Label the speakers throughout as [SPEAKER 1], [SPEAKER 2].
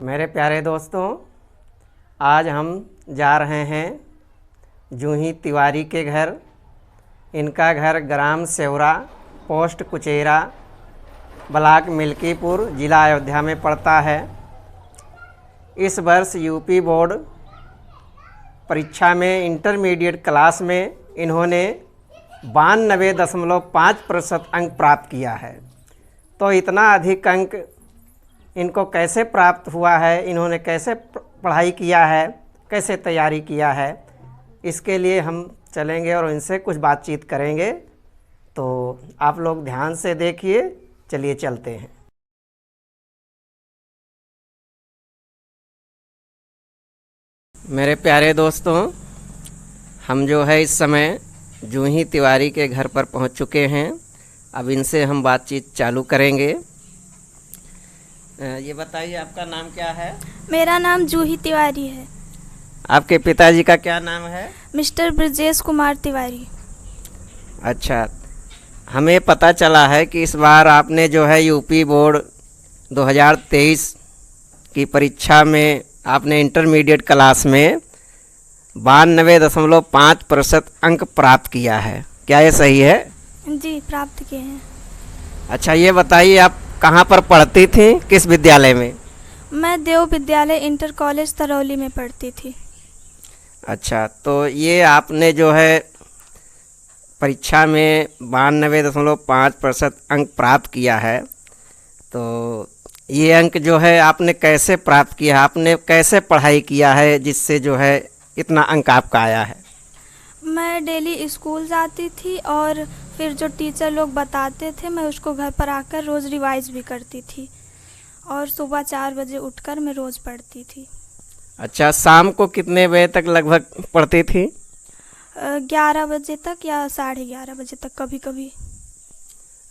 [SPEAKER 1] मेरे प्यारे दोस्तों, आज हम जा रहे हैं जूही तिवारी के घर। इनका घर ग्राम सेवरा, पोस्ट कुचेरा, ब्लॉक मिल्कीपुर, ज़िला अयोध्या में पड़ता है। इस वर्ष यूपी बोर्ड परीक्षा में इंटरमीडिएट क्लास में इन्होंने 92.5% अंक प्राप्त किया है। तो इतना अधिक अंक इनको कैसे प्राप्त हुआ है, इन्होंने कैसे पढ़ाई किया है, कैसे तैयारी किया है, इसके लिए हम चलेंगे और इनसे कुछ बातचीत करेंगे। तो आप लोग ध्यान से देखिए, चलिए चलते हैं। मेरे प्यारे दोस्तों, हम जो है इस समय जूही तिवारी के घर पर पहुंच चुके हैं। अब इनसे हम बातचीत चालू करेंगे। ये बताइए, आपका नाम क्या है?
[SPEAKER 2] मेरा नाम जूही तिवारी है।
[SPEAKER 1] आपके पिताजी का क्या नाम है?
[SPEAKER 2] मिस्टर ब्रजेश कुमार तिवारी।
[SPEAKER 1] अच्छा, हमें पता चला है कि इस बार आपने जो है यूपी बोर्ड 2023 की परीक्षा में आपने इंटरमीडिएट क्लास में 92.5% अंक प्राप्त किया है। क्या ये सही है?
[SPEAKER 2] जी, प्राप्त किए हैं।
[SPEAKER 1] अच्छा, ये बताइए, आप कहाँ पर पढ़ती थी, किस विद्यालय में?
[SPEAKER 2] मैं देव विद्यालय इंटर कॉलेज तरौली में पढ़ती थी।
[SPEAKER 1] अच्छा, तो ये आपने जो है परीक्षा में 92.5% अंक प्राप्त किया है। तो ये अंक जो है आपने कैसे प्राप्त किया है, आपने कैसे पढ़ाई किया है जिससे जो है इतना अंक आपका आया है?
[SPEAKER 2] मैं डेली स्कूल जाती थी और फिर जो टीचर लोग बताते थे मैं उसको घर पर आकर रोज़ रिवाइज भी करती थी और सुबह 4 बजे उठकर मैं रोज़ पढ़ती थी।
[SPEAKER 1] अच्छा, शाम को कितने बजे तक लगभग पढ़ती थी?
[SPEAKER 2] 11 बजे तक या 11:30 बजे तक कभी कभी।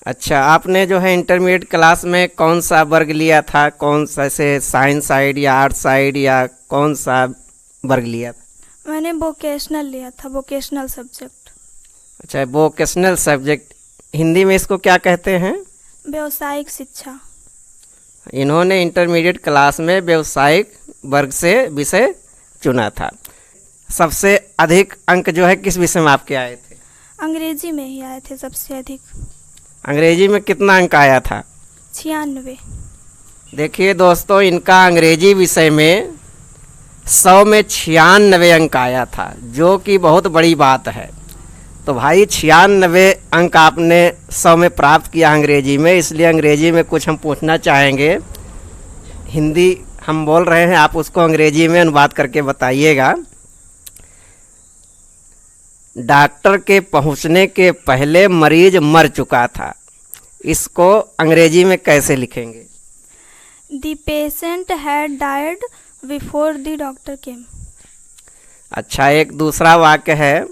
[SPEAKER 1] अच्छा, आपने जो है इंटरमीडिएट क्लास में कौन सा वर्ग लिया था? कौन सा, से साइंस साइड या आर्ट साइड या कौन सा वर्ग लिया था?
[SPEAKER 2] मैंने वोकेशनल लिया था, वोकेशनल सब्जेक्ट।
[SPEAKER 1] अच्छा, वोकेशनल सब्जेक्ट, हिंदी में इसको क्या कहते हैं?
[SPEAKER 2] व्यावसायिक शिक्षा।
[SPEAKER 1] इन्होंने इंटरमीडिएट क्लास में व्यावसायिक वर्ग से विषय चुना था। सबसे अधिक अंक जो है किस विषय में आपके आए थे?
[SPEAKER 2] अंग्रेजी में ही आए थे सबसे अधिक।
[SPEAKER 1] अंग्रेजी में कितना अंक आया था?
[SPEAKER 2] 96।
[SPEAKER 1] देखिए दोस्तों, इनका अंग्रेजी विषय में 100 में 96 अंक आया था, जो कि बहुत बड़ी बात है। तो भाई 96 अंक आपने 100 में प्राप्त किया अंग्रेजी में, इसलिए अंग्रेजी में कुछ हम पूछना चाहेंगे। हिंदी हम बोल रहे हैं, आप उसको अंग्रेजी में अनुवाद करके बताइएगा। डॉक्टर के पहुंचने के पहले मरीज मर चुका था, इसको अंग्रेजी में कैसे लिखेंगे?
[SPEAKER 2] The patient had died before the doctor came।
[SPEAKER 1] अच्छा, एक दूसरा वाक्य है,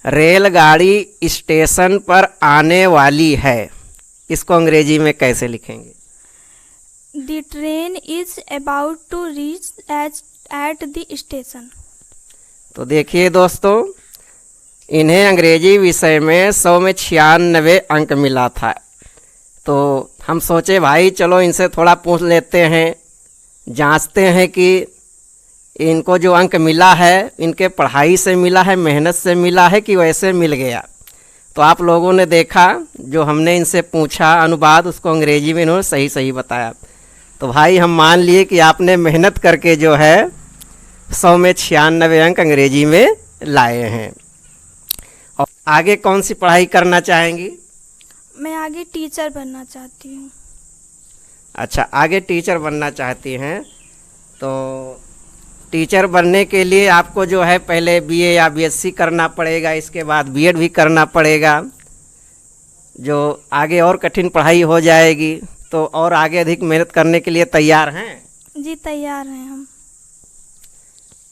[SPEAKER 1] रेलगाड़ी स्टेशन पर आने वाली है, इसको अंग्रेजी में कैसे लिखेंगे?
[SPEAKER 2] The train is about to reach at the station।
[SPEAKER 1] तो देखिए दोस्तों, इन्हें अंग्रेजी विषय में 100 में 96 अंक मिला था। तो हम सोचे भाई चलो इनसे थोड़ा पूछ लेते हैं, जांचते हैं कि इनको जो अंक मिला है इनके पढ़ाई से मिला है, मेहनत से मिला है कि वैसे मिल गया। तो आप लोगों ने देखा, जो हमने इनसे पूछा अनुवाद, उसको अंग्रेजी में इन्होंने सही सही बताया। तो भाई हम मान लिए कि आपने मेहनत करके जो है 100 में 96 अंक अंग्रेजी में लाए हैं। और आगे कौन सी पढ़ाई करना चाहेंगी?
[SPEAKER 2] मैं आगे टीचर बनना चाहती हूँ।
[SPEAKER 1] अच्छा, आगे टीचर बनना चाहती हैं। तो टीचर बनने के लिए आपको जो है पहले बीए या बीएससी करना पड़ेगा, इसके बाद बीएड भी करना पड़ेगा, जो आगे और कठिन पढ़ाई हो जाएगी। तो और आगे अधिक मेहनत करने के लिए तैयार हैं?
[SPEAKER 2] जी, तैयार हैं हम।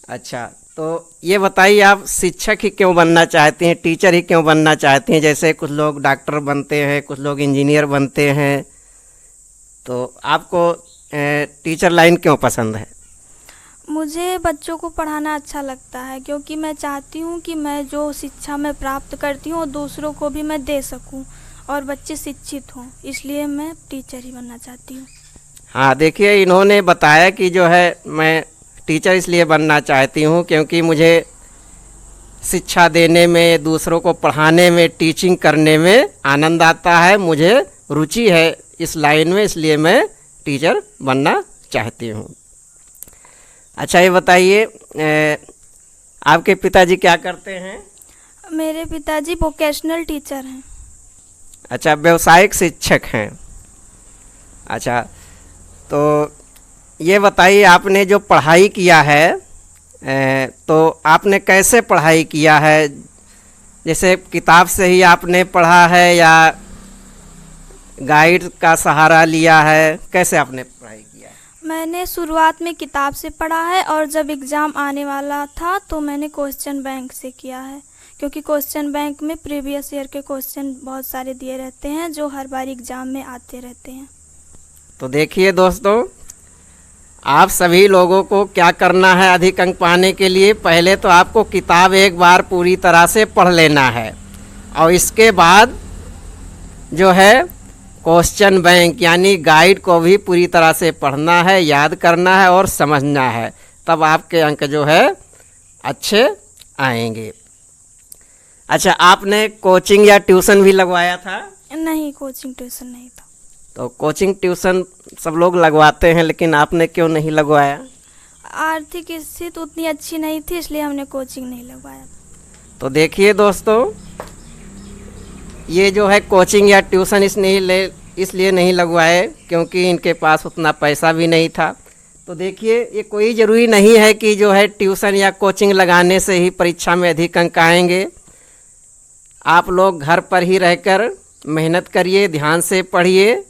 [SPEAKER 1] अच्छा, तो ये बताइए, आप शिक्षक ही क्यों बनना चाहती हैं, टीचर ही क्यों बनना चाहती हैं? जैसे कुछ लोग डॉक्टर बनते हैं, कुछ लोग इंजीनियर बनते हैं, तो आपको टीचर लाइन क्यों पसंद है?
[SPEAKER 2] मुझे बच्चों को पढ़ाना अच्छा लगता है, क्योंकि मैं चाहती हूँ कि मैं जो शिक्षा मैं प्राप्त करती हूँ दूसरों को भी मैं दे सकूँ और बच्चे शिक्षित हों, इसलिए मैं टीचर ही बनना चाहती हूँ।
[SPEAKER 1] हाँ, देखिए इन्होंने बताया कि जो है मैं टीचर इसलिए बनना चाहती हूँ क्योंकि मुझे शिक्षा देने में, दूसरों को पढ़ाने में, टीचिंग करने में आनंद आता है, मुझे रुचि है इस लाइन में, इसलिए मैं टीचर बनना चाहती हूँ। अच्छा, ये बताइए आपके पिताजी क्या करते हैं?
[SPEAKER 2] मेरे पिताजी वोकेशनल टीचर हैं।
[SPEAKER 1] अच्छा, व्यावसायिक शिक्षक हैं। अच्छा, तो ये बताइए आपने जो पढ़ाई किया है तो आपने कैसे पढ़ाई किया है? जैसे किताब से ही आपने पढ़ा है या गाइड का सहारा लिया है? कैसे आपने पढ़ाई किया है?
[SPEAKER 2] मैंने शुरुआत में किताब से पढ़ा है और जब एग्ज़ाम आने वाला था तो मैंने क्वेश्चन बैंक से किया है, क्योंकि क्वेश्चन बैंक में प्रीवियस ईयर के क्वेश्चन बहुत सारे दिए रहते हैं जो हर बार एग्ज़ाम में आते रहते हैं।
[SPEAKER 1] तो देखिए दोस्तों, आप सभी लोगों को क्या करना है अधिक अंक पाने के लिए? पहले तो आपको किताब एक बार पूरी तरह से पढ़ लेना है और इसके बाद जो है क्वेश्चन बैंक यानी गाइड को भी पूरी तरह से पढ़ना है, याद करना है और समझना है, तब आपके अंक जो है अच्छे आएंगे। अच्छा, आपने कोचिंग या ट्यूशन भी लगवाया था?
[SPEAKER 2] नहीं, कोचिंग ट्यूशन नहीं था।
[SPEAKER 1] तो कोचिंग ट्यूशन सब लोग लगवाते हैं, लेकिन आपने क्यों नहीं लगवाया?
[SPEAKER 2] आर्थिक स्थिति उतनी अच्छी नहीं थी, इसलिए हमने कोचिंग नहीं लगवाया।
[SPEAKER 1] तो देखिए दोस्तों, ये जो है कोचिंग या ट्यूशन इसलिए नहीं लगवाए क्योंकि इनके पास उतना पैसा भी नहीं था। तो देखिए, ये कोई ज़रूरी नहीं है कि जो है ट्यूशन या कोचिंग लगाने से ही परीक्षा में अधिक अंक आएंगे। आप लोग घर पर ही रहकर मेहनत करिए, ध्यान से पढ़िए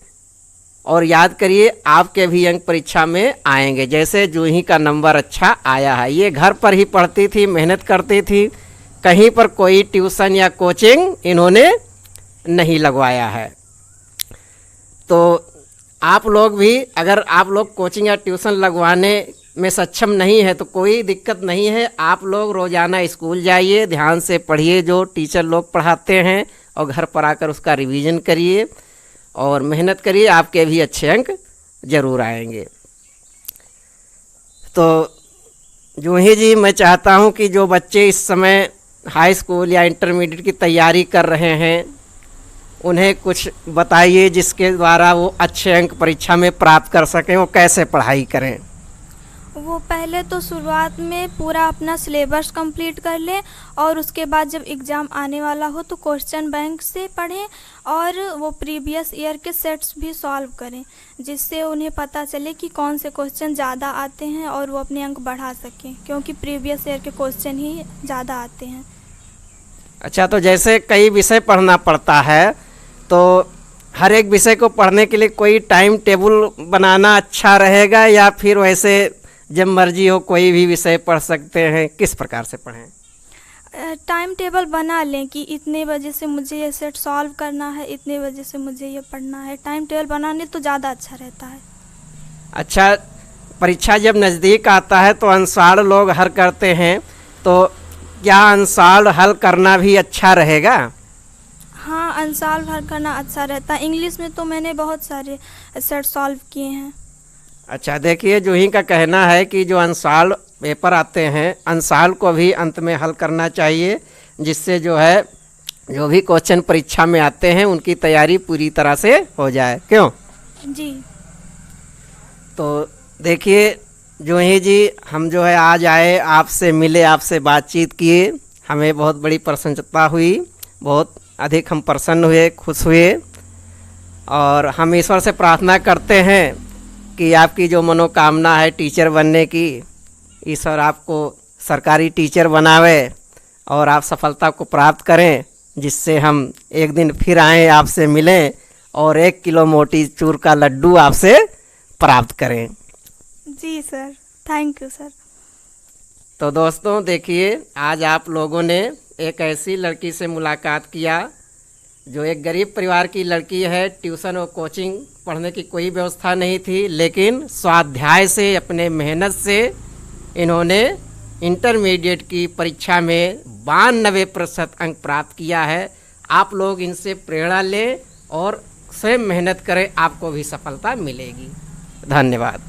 [SPEAKER 1] और याद करिए, आपके भी अंक परीक्षा में आएंगे। जैसे जूही का नंबर अच्छा आया है, ये घर पर ही पढ़ती थी, मेहनत करती थी, कहीं पर कोई ट्यूशन या कोचिंग इन्होंने नहीं लगवाया है। तो आप लोग भी, अगर आप लोग कोचिंग या ट्यूशन लगवाने में सक्षम नहीं है तो कोई दिक्कत नहीं है, आप लोग रोज़ाना स्कूल जाइए, ध्यान से पढ़िए जो टीचर लोग पढ़ाते हैं और घर पर आकर उसका रिवीजन करिए और मेहनत करिए, आपके भी अच्छे अंक ज़रूर आएंगे। तो जूही जी, मैं चाहता हूं कि जो बच्चे इस समय हाई स्कूल या इंटरमीडिएट की तैयारी कर रहे हैं उन्हें कुछ बताइए जिसके द्वारा वो अच्छे अंक परीक्षा में प्राप्त कर सकें। वो कैसे पढ़ाई करें?
[SPEAKER 2] वो पहले तो शुरुआत में पूरा अपना सिलेबस कंप्लीट कर लें और उसके बाद जब एग्ज़ाम आने वाला हो तो क्वेश्चन बैंक से पढ़ें और वो प्रीवियस ईयर के सेट्स भी सॉल्व करें, जिससे उन्हें पता चले कि कौन से क्वेश्चन ज़्यादा आते हैं और वो अपने अंक बढ़ा सकें, क्योंकि प्रीवियस ईयर के क्वेश्चन ही ज़्यादा आते हैं।
[SPEAKER 1] अच्छा, तो जैसे कई विषय पढ़ना पड़ता है तो हर एक विषय को पढ़ने के लिए कोई टाइम टेबल बनाना अच्छा रहेगा या फिर वैसे जब मर्जी हो कोई भी विषय पढ़ सकते हैं? किस प्रकार से पढ़ें?
[SPEAKER 2] टाइम टेबल बना लें कि इतने बजे से मुझे ये सेट सॉल्व करना है, इतने बजे से मुझे ये पढ़ना है। टाइम टेबल बनाने तो ज़्यादा अच्छा रहता है।
[SPEAKER 1] अच्छा, परीक्षा जब नज़दीक आता है तो अनुसार लोग हल करते हैं, तो क्या अनुसार हल करना भी अच्छा रहेगा?
[SPEAKER 2] हाँ, अनुसार हल करना अच्छा रहता है। इंग्लिश में तो मैंने बहुत सारे सेट सॉल्व किए हैं।
[SPEAKER 1] अच्छा, देखिए जूही का कहना है कि जो अनुसार पेपर आते हैं, अनुसार को भी अंत में हल करना चाहिए, जिससे जो है जो भी क्वेश्चन परीक्षा में आते हैं उनकी तैयारी पूरी तरह से हो जाए। क्यों
[SPEAKER 2] जी?
[SPEAKER 1] तो देखिए जूही जी, हम जो है आज आए, आपसे मिले, आपसे बातचीत किए, हमें बहुत बड़ी प्रसन्नता हुई, बहुत अधिक हम प्रसन्न हुए, खुश हुए और हम ईश्वर से प्रार्थना करते हैं कि आपकी जो मनोकामना है टीचर बनने की, ईश्वर आपको सरकारी टीचर बनावे और आप सफलता को प्राप्त करें, जिससे हम एक दिन फिर आएँ, आपसे मिलें और 1 किलो मोती चूर का लड्डू आपसे प्राप्त करें।
[SPEAKER 2] जी सर, थैंक यू सर।
[SPEAKER 1] तो दोस्तों देखिए, आज आप लोगों ने एक ऐसी लड़की से मुलाकात किया जो एक गरीब परिवार की लड़की है। ट्यूशन और कोचिंग पढ़ने की कोई व्यवस्था नहीं थी, लेकिन स्वाध्याय से, अपने मेहनत से इन्होंने इंटरमीडिएट की परीक्षा में 92% अंक प्राप्त किया है। आप लोग इनसे प्रेरणा लें और स्वयं मेहनत करें, आपको भी सफलता मिलेगी। धन्यवाद।